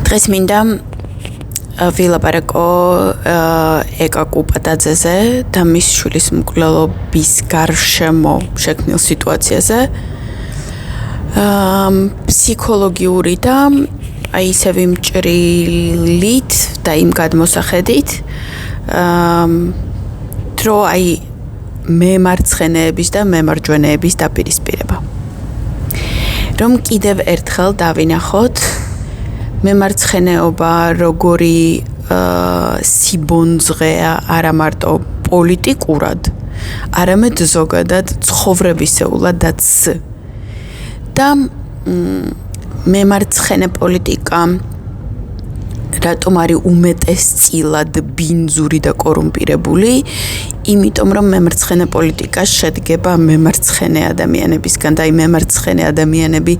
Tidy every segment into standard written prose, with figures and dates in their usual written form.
დღეს მინდა ვილაპარაკო ეკა კუპატაძეზე და მის შვილის მკვლელობის გარშემო შექმნილ სიტუაციაზე. ფსიქოლოგიური და აი ისევ იმ ჭრილით და იმ გადმოსახედით დრო აი მემარცხენეების და მემარჯვენეების დაპირისპირება. რომ კიდევ ერთხელ დავინახოთ მემარცხენეობა როგორი სიბონძღეა არა მარტო პოლიტიკურად, არამედ ზოგადად ცხოვრებისეულადაც და მემარცხენე პოლიტიკა რატომ არის უმეტესწილად ბინძური და კორუმპირებული, იმიტომ რომ მემარცხენე პოლიტიკა შედგება მემარცხენე ადამიანებისგან და აი მემარცხენე ადამიანები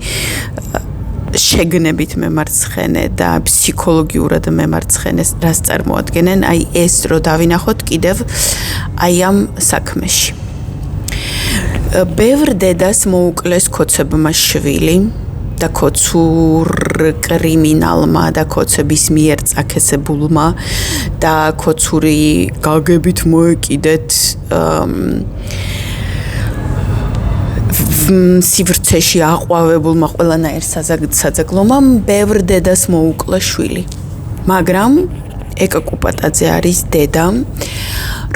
შეგნებით მემარცხენე და ფსიქოლოგიურად მემარცხენეს რას წარმოადგენენ, აი ეს რო დავინახოთ კიდევ აი ამ საქმეში. ბევრ დედას მოუკლეს ქოცებმა შვილი და ქოცურ კრიმინალმა და ქოცების მიერ წაქესებულმა და ქოცური გაგებით მოეკიდეთ სივრცეში აყვავებულმა ყველანაირ საძაგლომამ ბევრ დედას მოუკლა შვილი. მაგრამ ეკა კუპატაძე არის დედა,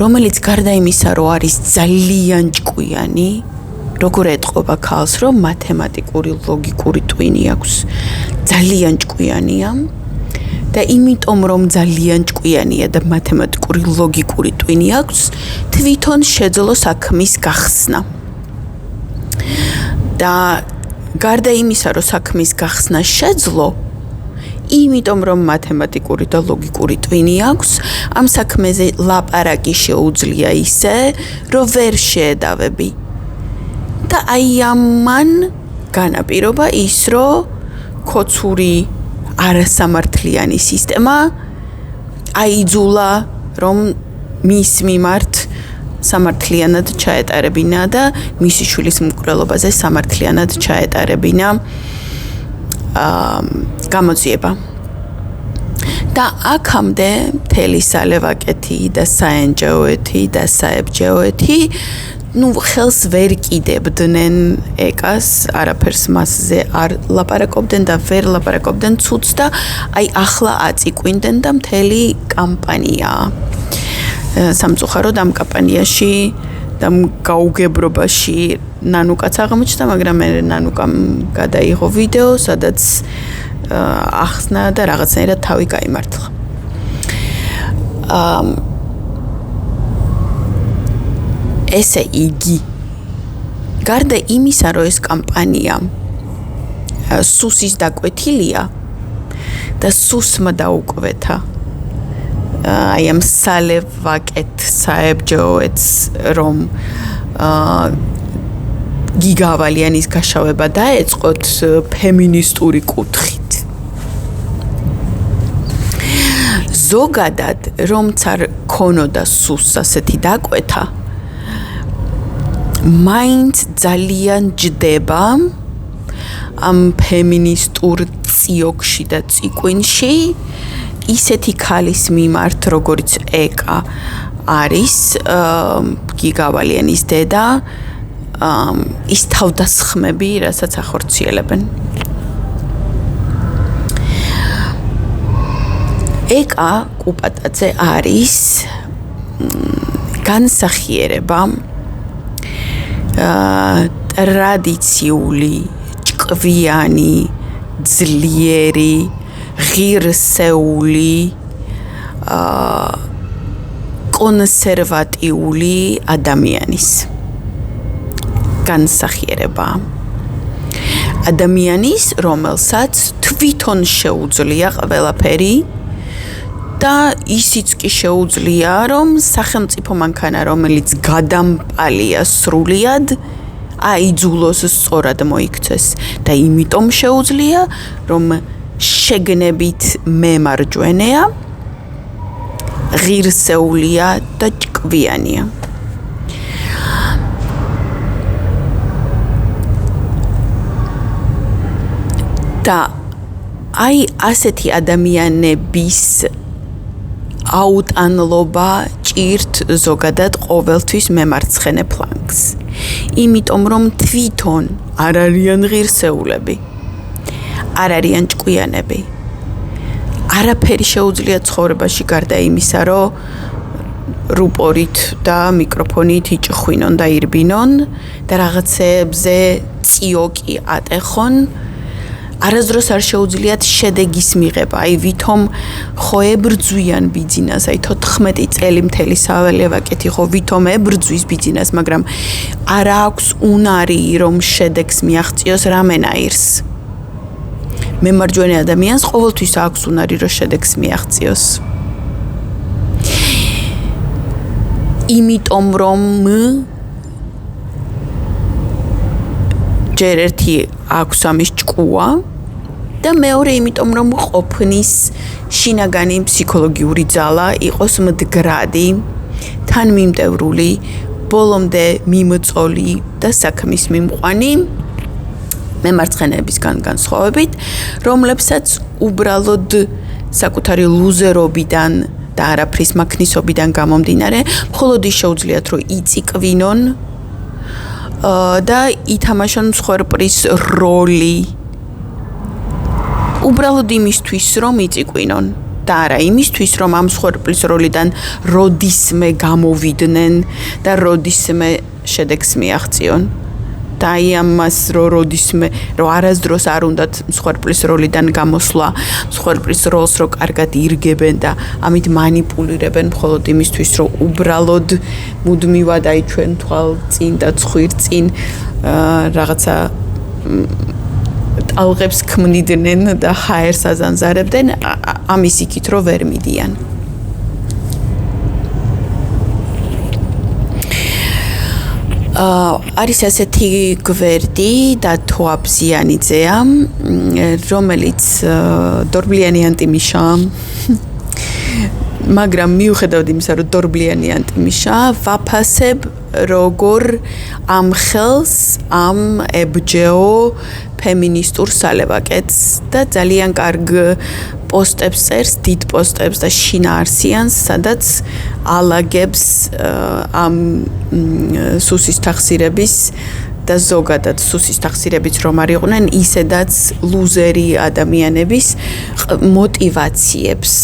რომელიც გარდა იმისა, რომ არის ძალიან ჭკვიანი, როგორ ეტყობა ქალს, რომ მათემატიკური ლოგიკური ტვინი აქვს, ძალიან ჭკვიანია და იმიტომ რომ ძალიან ჭკვიანია და მათემატიკური ლოგიკური ტვინი აქვს, თვითონ შეძლო საქმის გახსნა. და გარდა იმისა, რომ საქმის გახსნა შეძლო, იმიტომ რომ მათემატიკური და ლოგიკური ტვინი აქვს, ამ საქმეზე ლაპარაკი შეუძლია ისე, რომ ვერ შეედავები. და აი ამან განაპირობა ის, რომ ქოცური არასამართლიანი სისტემა აიძულა, რომ მის მიმართ სამართლიანად ჩაეტარებინა და მისი შვილის მკვლელობაზე სამართლიანად ჩაეტარებინა გამოძიება. და აქამდე მთელი სალევაკეთი და საენჯეოეთი და საებჯეოეთი ხელს ვერ კიდებდნენ ეკას, არაფერს მასზე არ ლაპარაკობდნენ და ვერ ლაპარაკობდნენ ცუდს და აი ახლა აწიკვინდნენ და მთელი კამპანია. სამწუხაროდ ამ კამპანიაში და გაუგებრობაში ნანუკაც აღმოჩნდა, მაგრამ მე ნანუკამ გადაიღო ვიდეო, სადაც ახსნა და რაღაცნაირად თავი გაიმართლა. ესე იგი, გარდა იმისა, რომ ეს კამპანია სუსის დაკვეთილია და სუსმა დაუკვეთა აი ამ სალევაკეთ საებჯეოეთს, რომ გიგავალიანის გაშავება დაეწყოთ ფემინისტური კუთხით. ზოგადად, რომც არ ქონოდა სუსს ასეთი დაკვეთა, მაინც ძალიან ჯდება ამ ფემინისტურ ციოგში და ციკვინში ისეთი ქალის მიმართ, როგორც ეკა არის გიგავალიანის დედა, ის თავდასხმები, რასაც ახორციელებენ. ეკა კუპატაძე არის განსახიერება ტრადიციული, ჭკვიანი, ძლიერი, ღირსეული, კონსერვატიული ადამიანის განსახიერება. ადამიანის, რომელსაც თვითონ შეუძლია ყველაფერი და ისიც კი შეუძლია, რომ სახელმწიფო მანქანა, რომელიც გადამპალია სრულიად, აიძულოს სწორად მოიქცეს და იმიტომ შეუძლია, რომ შეგნებით მემარჯვენეა, ღირსეულია და ჭკვიანია. და აი ასეთი ადამიანების აუტანლობა ჭირთ ზოგადად ყოველთვის მემარცხენე ფლანგს. იმიტომ რომ თვითონ არ არიან ღირსეულები, არ არიან ჭკვიანები. არაფერი შეუძლია ცხოვრებაში გარდა იმისა, რომ რუპორით და მიკროფონით იჭხვინონ და ირბინონ და რაღაცებზე წიოკი ატეხონ. არასდროს არ შეუძლიათ შედეგის მიღება. აი ვითომ ხო ებრძვიან ბიძინას, აი 14 წელი მთელი საველე ვაკეთი ხო ვითომ ებრძვის ბიძინას, მაგრამ არ აქვს უნარი რომ შედეგს მიაღწიოს რამენაირს. მემარჯვენე ადამიანს ყოველთვის აქვს უნარი რომ შედეგს მიაღწიოს. იმიტომ რომ ჯერ ერთი აქვს ამის ჭკუა და მეორე იმიტომ რომ ყოფნის შინაგანი ფსიქოლოგიური ძალა იყოს მდგრადი, თანმიმდევრული, ბოლომდე მიმწოლი და საქმის მიმყვანი მემარცხენეებისგან განსხვავებით, რომლებსაც უბრალოდ საკუთარი ლუზერობიდან და არაფრის მაქნისობიდან გამომდინარე, მხოლოდ ის შეუძლიათ რომ იწიკვინონ და ითამაშონ მსხვერპლის როლი. უბრალოდ იმისთვის რომ იწიკვინონ და არა იმისთვის რომ ამ მსხვერპლის როლიდან როდისმე გამოვიდნენ და როდისმე შედეგს მიაღწიონ. და აი ამას როდისმე არასდროს არ უნდათ მსხვერპლის როლიდან გამოსვლა, მსხვერპლის როლს რო კარგად ირგებენ და ამით მანიპულირებენ მხოლოდ იმისთვის რომ უბრალოდ მუდმივად აი ჩვენ თვალ წინ და ცხვირ წინ რაღაცა ტალღებს ქმნიდნენ და ჰაერს აზანზარებდნენ, ამის იქით რომ ვერ მიდიან. არის ასეთი გვერდი და თოაბზიანიძეა, რომელიც დორბლიანი ანტიმიშა, მაგრამ მიუხედავად იმისა, რომ დორბლიანი ანტიმიშა, ვაფასებ როგორ ამ ხელს ამ ებჯეო ფემინისტურ სალევაკეთს და ძალიან კარგ პოსტებს წერს, დიდ პოსტებს და შინაარსიანს, სადაც ალაგებს ამ სუსის თახსირების და ზოგადად სუსის თახსირებიც რომ არ იყვნენ, ისედაც ლუზერი ადამიანების მოტივაციებს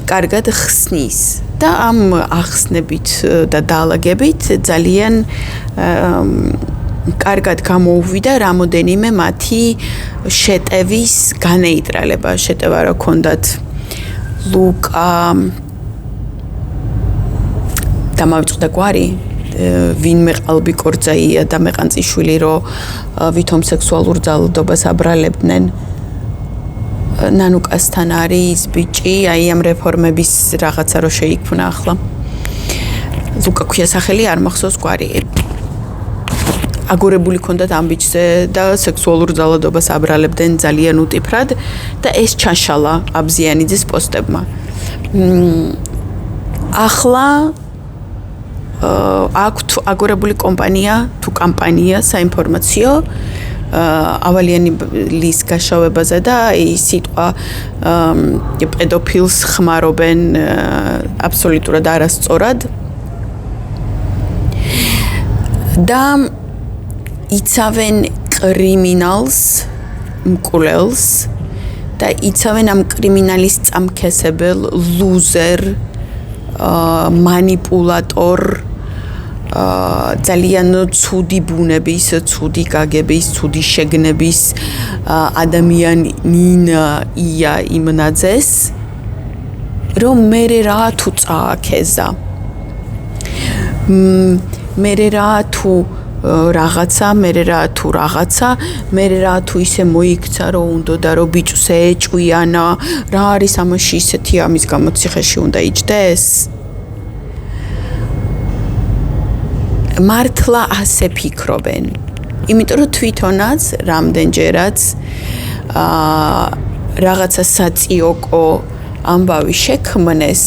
კარგად ხსნის და ამ ახსნებით და დაალაგებით ძალიან კარგად გამოუვიდა რამოდენიმე მათი შეტევის განეიტრალება. შეტევა რა ქონდათ ლუკა დამავიწყდა გვარი, ვინმე ყალბი კორძაია და მეყანწიშვილი რო ვითომ სექსუალურ ძალადობას აბრალებდნენ. ნანუკასთან არის ბიჭი, აი ამ რეფორმების რაღაცა რო შეიქმნა ახლა. ლუკა ქვია სახელი, არ მახსოვს გვარი. აგორებული ქონდათ ამ ბიჭზე და სექსუალურ ძალადობას აბრალებდნენ ძალიან უტიფრად და ეს ჩაშალა აბზიანიძის პოსტებმა. ახლა აქვთ აგორებული კომპანია თუ კამპანია საინფორმაციო ავალიანის გაშავებაზე და ის სიტყვა პედოფილს ხმარობენ აბსოლუტურად არასწორად და იცავენ კრიმინალს, მკვლელს და იცავენ ამ კრიმინალის წამქესებელ, ლუზერ, მანიპულატორ, ძალიან ცუდი ბუნების, ცუდი გაგების, ცუდი შეგნების ადამიანია იმნაძეს, რომ მერე რა თუ წააქეზა. მერე რა თუ რაღაცა, მერე რა თუ რაღაცა, მერე რა თუ ისე მოიქცა, რომ უნდა რომ ბიჭს ეჭვიანა, რა არის ამაში ისეთი ამის გამო ციხეში უნდა იჯდეს? მართლა ასე ფიქრობენ. იმიტომ რომ თვითონაც რამდენჯერაც რაღაცა საწიოკო ამბავი შექმნეს,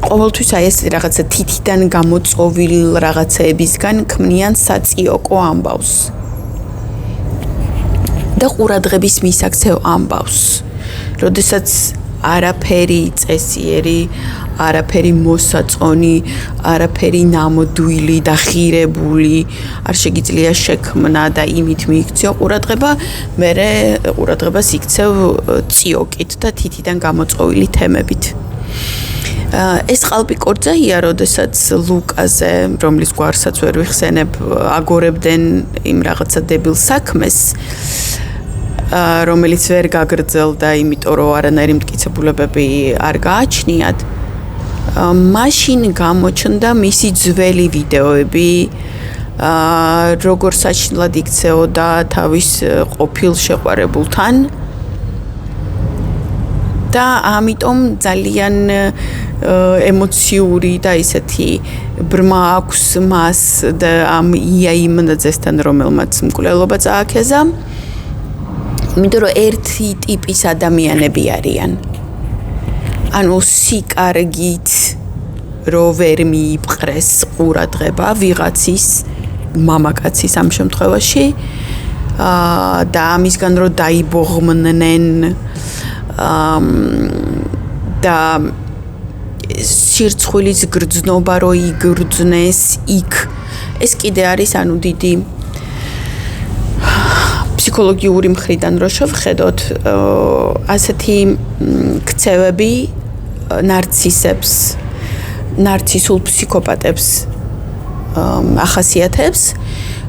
ყოველთვის აი ეს რაღაცა თითიდან გამოწოვილ რაღაცეებისგან ქმნიან საწიოკო ამბავს. და ყურადღების მისაქცევ ამბავს. როდესაც არაფერი წესიერი, არაფერი მოსაწონი, არაფერი ნამდვილი და ხირებული არ შეგიძლია შექმნა და იმით მიიქციო ყურადღება, მერე ყურადღებას იქცევ წიოკით და თითიდან გამოწვეული თემებით. ეს ყალბი კორძაია, როდესაც ლუკაზე, რომლის გვარსაც ვერ ვიხსენებ, აგორებდნენ იმ რაღაცა დებილ საქმეს, რომელიც ვერ გაგრძელდა, იმიტომ რომ არანაირი მტკიცებულებები არ გააჩნიათ. მაშინ გამოჩნდა მისი ძველი ვიდეოები, როგორ საჩინლად იქცეოდა თავის ყოფილ შეყვარებულთან და ამიტომ ძალიან ემოციური და ისეთი ბრმა აქვს მას და ამ იაიმნაძესთან, რომელმაც მკვლელობა წააქეზა. იმიტომ რომ ერთი ტიპის ადამიანები არიან. ანუ სიკარგით რო ვერ მიიპყრეს ყურადღება ვიღაცის, მამაკაცის ამ შემთხვევაში და ამისგან რო დაიბოღმნენ და სირცხვილის გრძნობა რო იგრძნეს იქ, ეს კიდე არის ანუ დიდი ფსიქოლოგიური მხრიდან რო შევხედოთ, ასეთი ქცევები ნარცისებს, ნარცისულ ფსიქოპატებს ახასიათებს,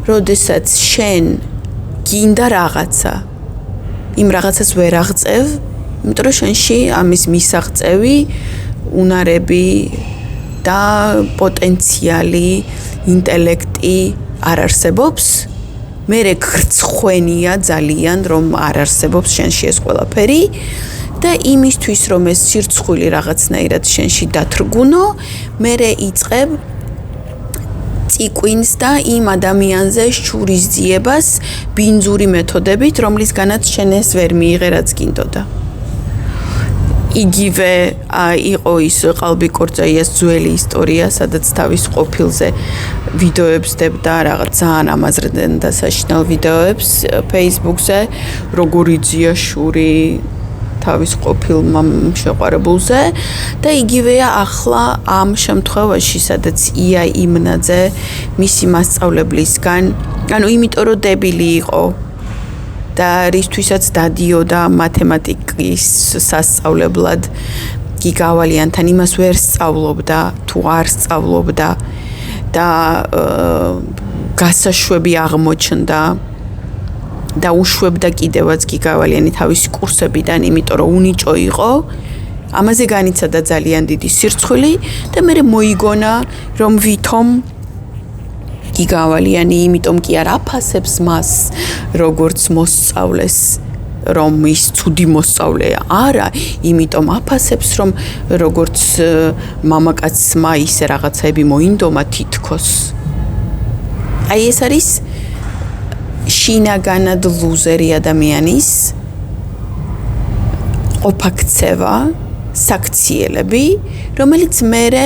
როდესაც შენ გინდა რაღაცა, იმ რაღაცას ვერ აღწევ, იმიტომ რომ შენში ამის მისაღწევი უნარები და პოტენციალი, ინტელექტი არ არსებობს. მერე გრცხვენია ძალიან, რომ არ არსებობს შენში ეს ყველაფერი და იმისთვის, რომ ეს სირცხვილი რაღაცნაირად შენში დათრგუნო, მერე იწყებ წიკვინს და იმ ადამიანზე შურისძიებას ბინძური მეთოდებით, რომლისგანაც შენ ეს ვერ მიიღე, რაც გინდოდა. იგივე იყო ის ყალბი კორძაიას ძველი ისტორია, სადაც თავის ყოფილზე ვიდეოებს დებდა, რაღაც ძალიან ამაზრდნენ და საშინელ ვიდეოებს Facebook-ზე, როგორ იძია შური თავის ყოფილმა შეყვარებულზე და იგივეა ახლა ამ შემთხვევაში, სადაც ია იმნაძე მისი მასწავლებლისგან, ანუ იმიტომ რომ დებილი იყო და რისთვისაც დადიოდა მათემატიკის სასწავლებლად გიგავალიანთან იმას ვერ სწავლობდა თუ არ სწავლობდა და გასაშვები აღმოჩნდა და უშვებდა კიდევაც გიგავალიანი თავისი კურსებიდან, იმიტომ რომ უნიჭო იყო, ამაზე განიცადა ძალიან დიდი სირცხვილი და მერე მოიგონა, რომ ვითომ გიგავალიანი იმიტომ კი არ აფასებს მას, როგორც მოსწავლეს, რომ ის ცუდი მოსწავლეა. არა, იმიტომ აფასებს, რომ როგორც მამაკაცმა ისე რაღაცები მოინდომა თითქოს. აი ეს არის შინაგანად ლუზერი ადამიანის ყოფაქცევა, საქციელები, რომელიც მერე,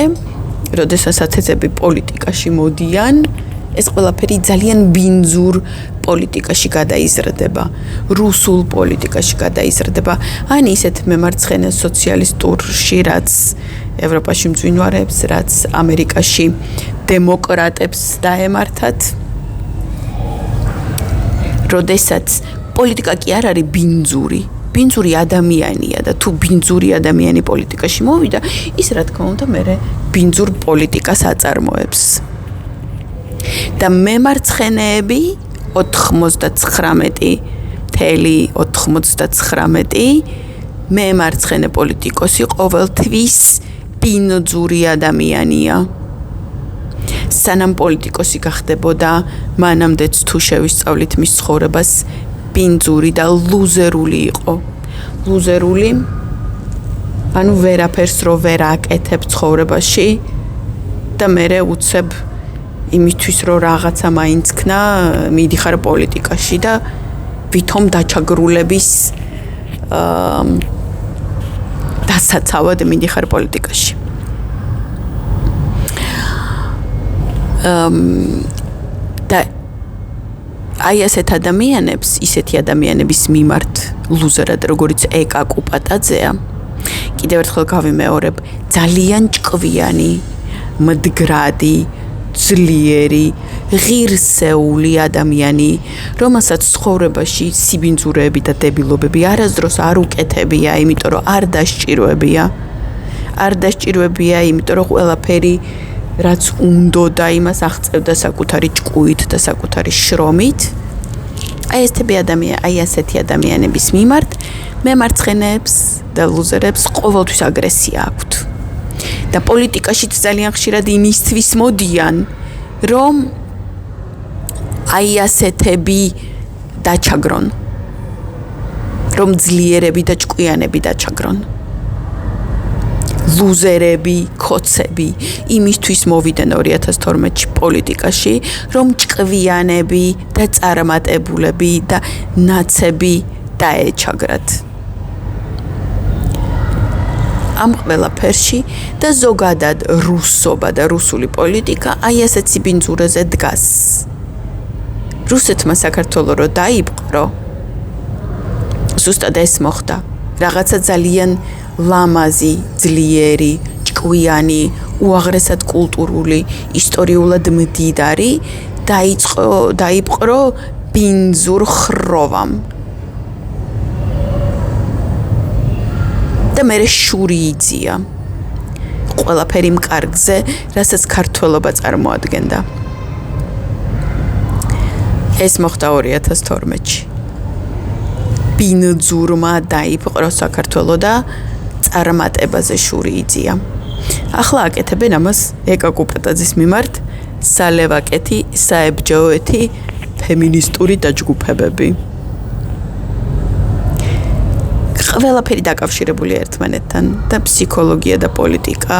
როდესაც ათეცები პოლიტიკაში მოდიან, ეს ყველაფერი ძალიან ბინძურ პოლიტიკაში გადაიზრდება, რუსულ პოლიტიკაში გადაიზრდება, ან ისეთ მემარცხენე სოციალისტურში, რაც ევროპაში მძვინვარებს, რაც ამერიკაში დემოკრატებს დაემართათ. როდესაც პოლიტიკა კი არ არის ბინძური, ბინძური ადამიანია და თუ ბინძური ადამიანი პოლიტიკაში მოვიდა, ის რა თქმა უნდა მერე ბინძურ პოლიტიკას აწარმოებს. და მემარცხენეები 99.99 მემარცხენე პოლიტიკოსი ყოველთვის ბინძური ადამიანია. სანამ პოლიტიკოსი გახდებოდა, მანამდეც თუ შევისწავლით მის ცხოვრებას, ბინძური და ლუზერული იყო. ლუზერული, ანუ ვერაფერს რო ვერ აკეთებ ცხოვრებაში და მერე უცებ იმისთვის რომ რაღაცა მაინც ქნა, მიდიხარ პოლიტიკაში და ვითომ დაჩაგრულების დასაცავად მიდიხარ პოლიტიკაში. და აი ასეთ ადამიანებს, ისეთი ადამიანების მიმართ ლუზერად, როგორც ეკა კუპატაძეა, კიდევ ერთხელ გავიმეორებ, ძალიან ჭკვიანი, მდგრადი, ძლიერი, ღირსეული ადამიანი, რომელსაც ცხოვრებაში სიბინძურეები და დებილობები არასდროს არ უკეთებია, იმიტომ რომ არ დასჭიროებია. არ დასჭიროებია, იმიტომ რომ ყველაფერი რაც უნდოდა იმას აღწევდა საკუთარი ჭკუით და საკუთარი შრომით. აი ასეთი ადამიანების მიმართ მემარცხენეებს და ლუზერებს ყოველთვის აგრესია აქვთ. და პოლიტიკაშიც ძალიან ხშირად იმისთვის მოდიან, რომ აი ასეთები დაჩაგრონ. რომ ძლიერები და ჭკვიანები დაჩაგრონ. ლუზერები, ქოცები იმისთვის მოვიდნენ 2012-ში პოლიტიკაში, რომ ჭკვიანები და წარმატებულები და ნაცები დაეჩაგრათ. ამ ყველაფერში და ზოგადად რუსობა და რუსული პოლიტიკა აი ასეთ სიბინძურეზე დგას. რუსეთმა საქართველო რო დაიპყრო, ზუსტად ეს მოხდა. რაღაცა ძალიან ლამაზი, ძლიერი, ჭკვიანი, უაღრესად კულტურული, ისტორიულად მდიდარი დაიპყრო ბინძურ ხროვამ. და მერე შური იწია. ყველაფერი მკარგზე, რასაც ქართველობა წარმოადგენდა. ეს მოხდა 2012-ში. ბინძურმა დაიპყრო საქართველო და წარმატებაზე შური იწია. ახლა აკეთებენ ამას ეკა კუპატაძის მიმართ სალევაკეთი, საებჯოეთი, ფემინისტური დაჯგუფებები. ყველაფერი დაკავშირებული ერთმანეთთან და ფსიქოლოგია და პოლიტიკა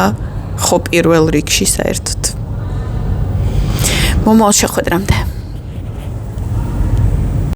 ხო პირველ რიგში საერთოდ. მომავალ შეხვედრამდე.